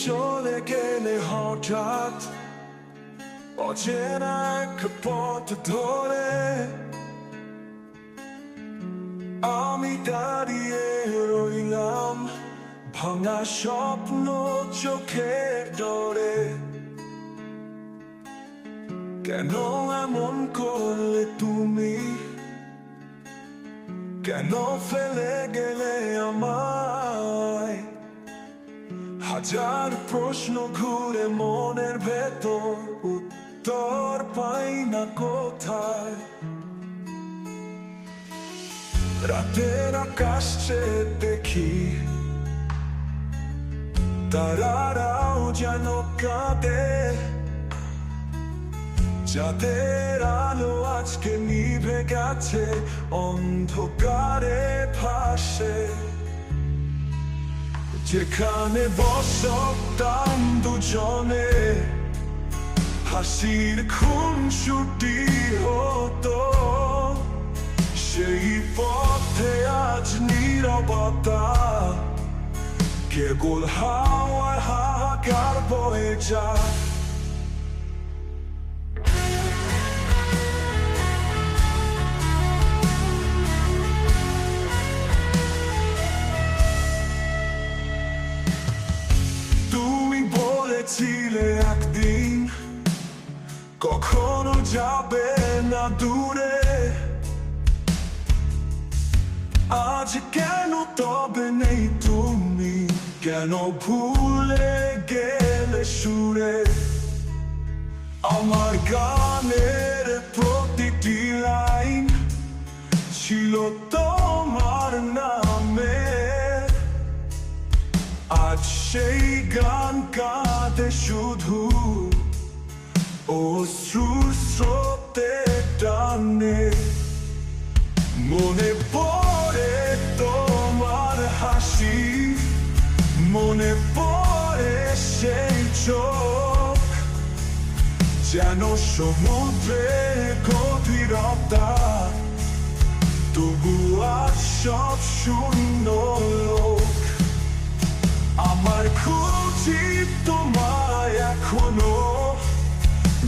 চলে গেলে হঠাৎ অচেনা এক পথ ধরে আমি দাঁড়িয়ে রইলাম, ভাঙা স্বপ্ন চোখের ডরে। কেন এমন করলে তুমি, কেন ফেলে গেলে আমায়? হাজার প্রশ্ন ঘুরে মনের ভেতর, উত্তর পাই না কোথায়। রাতের আকাশ চেয়ে দেখি, তারারাও যেন কাঁদে। যাদের আলো আজকে নিভে গেছে, অন্ধকারে ভাসে। যেখানে বসতাম দুজনে, হাসির খুনসুটি হতো, সেই পথে আজ নীরবতা, কেবল হাওয়ায় হাহাকার বয়ে যায়। তুমি বলেছিলে একদিন কখনো যাবে না দূরে, আজ কেন তবে নেই তুমি? কেন ভুলে গেলে সুরে আমার গানের প্রতিটি লাইন ছিল তোমার নামে? আজ সেই গান কাঁদে শুধু অশ্রুর স্রোতে টানে। মনে পড়ে তোমার হাসি, মনে পড়ে সেই চোখ, যেন সমুদ্রে গভীরতা, তবু আজ সব শূন্য লোক। আমার খুঁজি তোমায় এখনো,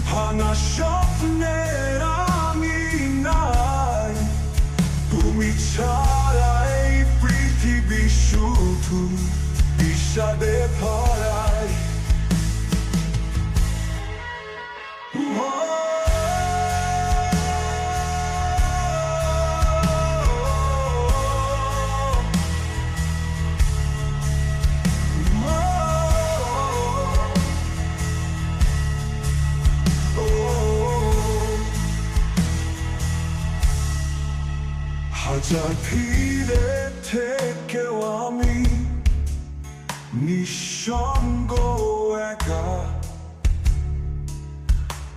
ভাঙা স্বপ্নের আমি নাই। তুমি ছাড়া এই পৃথিবী শুধু বিষাদে ভরায়। হাজার ভিড়ে থেকেও আমি নিঃসঙ্গ একা,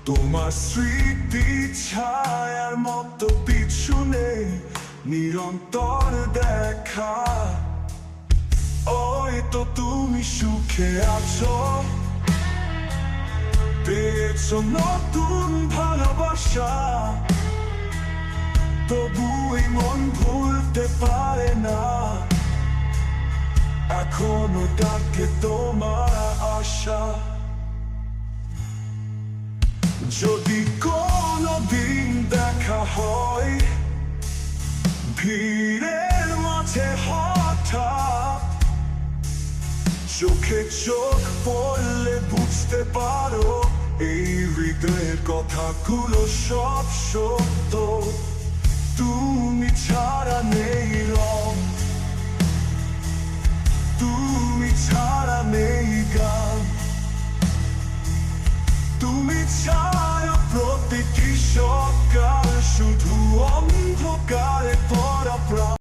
তোমার স্মৃতি ছায়ার মতো পিছনে নিরন্তর দেখা। ওই তো তুমি সুখে আছো, পেয়েছো নতুন ভালোবাসা, তবু এই মন ভুলতে পারে না। এখনো ডাকে তোমার আশা। যদি কোনোদিন দেখা হয় ভিড়ের মাঝে হঠাৎ, চোখে চোখ পড়লে বুঝতে পারো এই হৃদয়ের কথাগুলো সব সত্য।